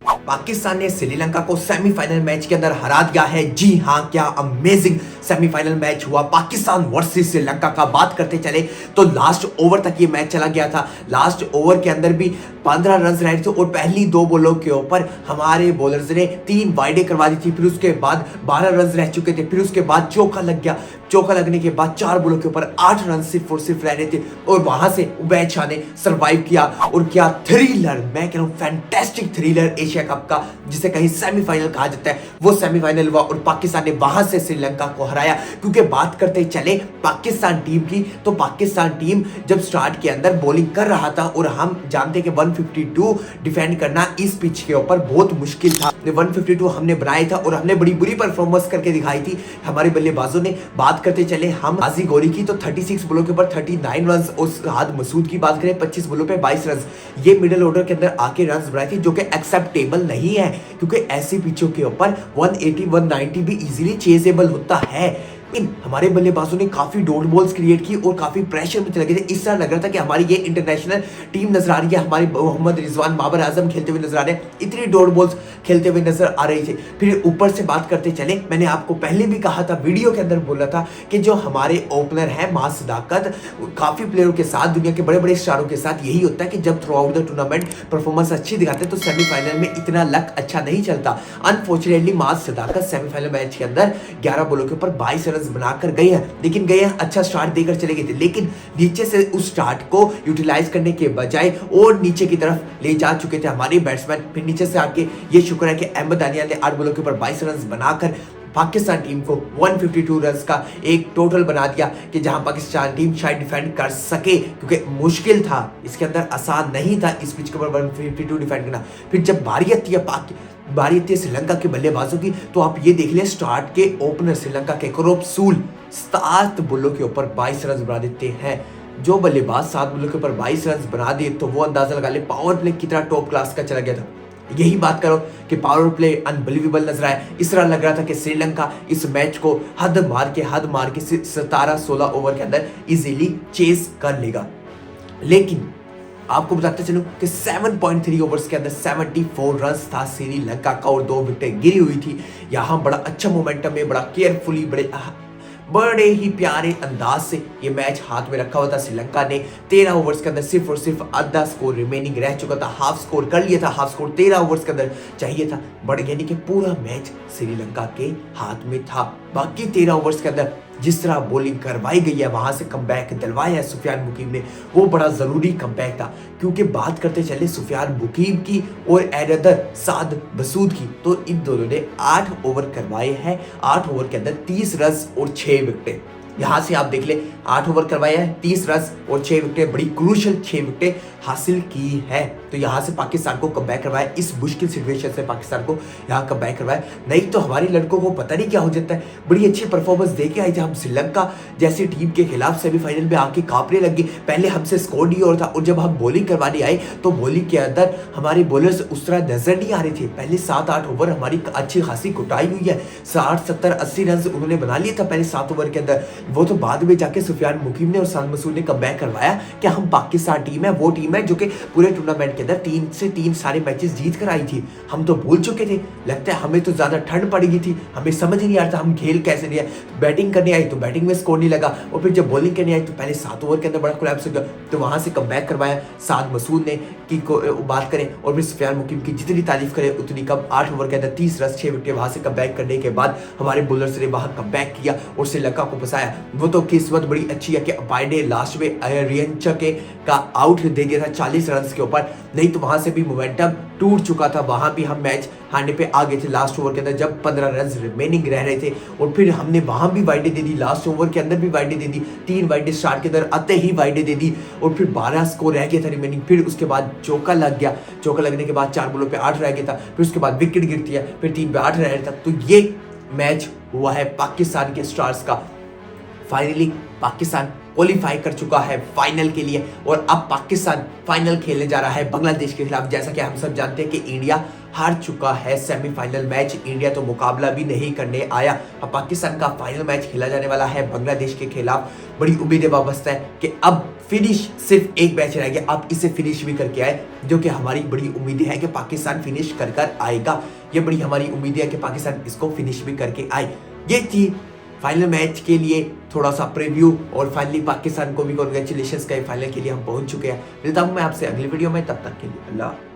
पाकिस्तान ने श्रीलंका को semifinal match के अंदर हरा दिया है। जी हां, क्या अमेजिंग सेमीफाइनल मैच हुआ पाकिस्तान वर्सेस श्रीलंका का। बात करते चले तो लास्ट ओवर तक ये मैच चला गया था। लास्ट ओवर के अंदर भी 15 रन रहे थे और पहली 2 बॉलों के ऊपर हमारे बॉलर्स ने 3 वाइडें करवा दी थी। फिर उसके बाद 12 रन रह चुके थे। फिर उसके बाद चौका लग गया। चौका लगने के बाद 4 बॉलों के ऊपर 8 रन सिर्फ और सिर्फ रह रहे थे और वहां से उबैद शाह ने सर्वाइव किया। और क्या थ्रिलर, मैं कह रहा हूं फैंटास्टिक थ्रिलर एशिया कप का, जिसे कहीं सेमीफाइनल कहा जाता है, वो सेमीफाइनल हुआ और पाकिस्तान ने वहां से श्रीलंका को हराया। क्योंकि बात करते चले पाकिस्तान टीम की, तो पाकिस्तान टीम जब स्टार्ट के अंदर बॉलिंग कर रहा था और हम जानते कि 152 डिफेंड करना इस पिच के ऊपर बहुत मुश्किल था। 152 हमने बनाया था और हमने बड़ी बुरी परफॉर्मेंस करके दिखाई थी हमारे बल्लेबाजों ने। बात करते चले हम आजी गोरी की, तो 36 बॉलों के ऊपर 39 रन और साद मसूद की बात करें 25 बॉलों पे 22 रन। ये मिडिल ऑर्डर के अंदर आके रन बनाए थे, जो कि एक्सेप्टेबल नहीं है क्योंकि ऐसी पिचों के ऊपर 180 190 भी इजीली चेजेबल होता है। हमारे बल्लेबाजों ने काफी डॉट बॉल्स क्रिएट की और काफी प्रेशर में चले गए थे। इस तरह लग रहा था कि हमारी ये इंटरनेशनल टीम नजर आ रही है, हमारे मोहम्मद रिजवान, बाबर आजम खेलते हुए नजर आ रहे हैं, इतनी डॉट बॉल्स खेलते हुए नजर आ रही थी। फिर ऊपर से बात करते चले, मैंने आपको पहले भी कहा था, वीडियो के अंदर बोला था कि जो हमारे ओपनर है मां सदाकत, काफी प्लेयरों के साथ, दुनिया के बड़े बड़े स्टारों के साथ यही होता है कि जब through out the tournament performance अच्छी दिखाते हैं तो सेमीफाइनल में इतना लक अच्छा नहीं चलता। अनफॉर्चुनेटली मां सदाकत सेमीफाइनल मैच के अंदर 11 बॉलों के ऊपर 22 रन बनाकर गए हैं, लेकिन गए हैं अच्छा स्टार्ट देकर चले गए थे, लेकिन नीचे से उस स्टार्ट को यूटिलाइज करने के बजाय और नीचे की तरफ ले जा चुके थे हमारे बैट्समैन। फिर नीचे से आके ये शुक्र है कि अहमद दानियाल ने 8 बॉलों के ऊपर 22 रन बनाकर पाकिस्तान टीम को 152 रन का एक टोटल बना दिया कि जहां पाकिस्तान टीम शायद डिफेंड कर सके, क्योंकि मुश्किल था, इसके अंदर आसान नहीं था इस पिच के ऊपर 152 डिफेंड करना। फिर जब बारी आती है श्रीलंका के बल्लेबाजों की, तो आप ये देख लें स्टार्ट के ओपनर श्रीलंका के करोप सूल 7 बॉलों के ऊपर 22 रन बना देते हैं। जो बल्लेबाज 7 बॉलों के ऊपर 22 रन बना दिए तो वो अंदाजा लगा ले पावर प्ले कितना टॉप क्लास का चला गया था। यही बात करो कि पावर प्ले अनबिलीवेबल नजर आया। इस तरह लग रहा था कि श्रीलंका इस मैच को हद मार के 17-16 ओवर के अंदर इजीली चेस कर लेगा। लेकिन आपको बताते चलूं कि 7.3 ओवर्स के अंदर 74 रन था श्रीलंका का और 2 विकेटें गिरी हुई थी। यहाँ बड़ा अच्छा मोमेंटम में, बड़ा केयरफुली, बड़े ही प्यारे अंदाज से ये मैच हाथ में रखा हुआ था। श्रीलंका ने 13 ओवर्स के अंदर सिर्फ और सिर्फ आधा स्कोर रिमेनिंग रह चुका था, हाफ स्कोर कर लिया था। हाफ स्कोर 13 ओवर्स के अंदर चाहिए था, बट यानी कि पूरा मैच श्रीलंका के हाथ में था। बाकी 13 ओवर्स के अंदर जिस तरह बॉलिंग करवाई गई है, वहां से कमबैक दिलवाया है सुफियान मुकीम ने, वो बड़ा जरूरी कमबैक था। क्योंकि बात करते चले सुफियान मुकीम की और एरदर साद मसूद की, तो इन दोनों ने 8 ओवर करवाए हैं। 8 ओवर के अंदर 30 रन और 6 विकेटें। यहां से आप देख ले, 8 ओवर करवाए हैं, 30 रन और 6 विकेटें, बड़ी क्रूशियल 6 विकेटें हासिल की है। तो यहां से पाकिस्तान को कमबैक करवाया, इस मुश्किल सिचुएशन से पाकिस्तान को यहां कमबैक करवाया। नहीं तो हमारे लड़कों को पता नहीं क्या हो जाता है। बड़ी अच्छी परफॉर्मेंस देके आए थे हम श्रीलंका जैसी टीम के खिलाफ, सेमीफाइनल में आके कांपने लगी। पहले हमसे स्कोर नहीं हो रहा था और जब हम बॉलिंग करवाने आए तो बॉलिंग के अंदर हमारे बॉलर्स उस तरह नजर नहीं आ रहे थे। पहले 7-8 ओवर हमारी अच्छी खासी कुटाई हुई है, 60 70 80 रन उन्होंने बना लिए था पहले 7 ओवर के अंदर। वो तो बाद में जाके सुफियान मुकीम ने और साद मसूद ने कमबैक करवाया कि हम पाकिस्तान टीम है, वो टीम है जो कि पूरे टूर्नामेंट के अंदर 3 से 3 सारे मैचेस जीत कर आई थी। हम तो भूल चुके थे, लगता है हमें तो ज्यादा ठंड पड़ गई थी, हमें समझ नहीं आ रहा था हम खेल कैसे नहीं आए। बैटिंग करने आई तो बैटिंग में स्कोर नहीं लगा, और फिर जब बॉलिंग करने आई तो पहले 7 ओवर के अंदर बड़ा कोलैप्स हो गया। तो वहां से कमबैक करवाया साद मसूद ने की बात करें, और फिर सुफियान मुकीम की जितनी तारीफ करें उतनी कम। 8 ओवर के अंदर 30 रन 6 विकेट, वहां से कमबैक करने के बाद हमारे बॉलर्स ने वहां कमबैक किया और श्रीलंका को फंसाया। वो तो किस्मत बड़ी अच्छी है कि अंपायर ने लास्ट में रियंचके का आउट दे दिया था 40 रन के ऊपर, नहीं तो वहां से भी मोमेंटम टूट चुका था। वहां भी हम मैच हारने पे आ गए थे लास्ट ओवर के अंदर जब 15 रन रिमेनिंग रह रहे थे, और फिर हमने वहां भी वाइडें दे दी, लास्ट ओवर के अंदर भी वाइडें दे दी, 3 वाइडें स्टार्ट के अंदर आते ही वाइडें दे दी, और फिर 12 स्कोर रह गया था रिमेनिंग। फिर उसके बाद चौका लग गया, चौका लगने के बाद 4 बॉलों पे 8 रह गया था, फिर उसके बाद विकेट गिरती है, फिर 3 पे 8 रह रहा था। तो ये मैच हुआ है पाकिस्तान के स्टार्स का। फाइनली पाकिस्तान क्वालिफाई कर चुका है फाइनल के लिए, और अब पाकिस्तान फाइनल खेलने जा रहा है बांग्लादेश के खिलाफ। जैसा कि हम सब जानते हैं कि इंडिया हार चुका है सेमीफाइनल मैच, इंडिया तो मुकाबला भी नहीं करने आया। पाकिस्तान का फाइनल मैच खेला जाने वाला है बांग्लादेश के खिलाफ। बड़ी उम्मीदें वाबस्ता है कि अब फिनिश सिर्फ एक मैच रह गया, आप इसे फिनिश भी करके आए, जो कि हमारी बड़ी उम्मीद है कि पाकिस्तान फिनिश कर कर आएगा। ये बड़ी हमारी उम्मीद है कि पाकिस्तान इसको फिनिश भी करके आए। ये थी फाइनल मैच के लिए थोड़ा सा प्रीव्यू, और फाइनली पाकिस्तान को भी कांग्रेचुलेशंस का फाइनल के लिए हम पहुंच चुके हैं। मिलता हूं मैं आपसे अगली वीडियो में, तब तक के लिए अल्लाह।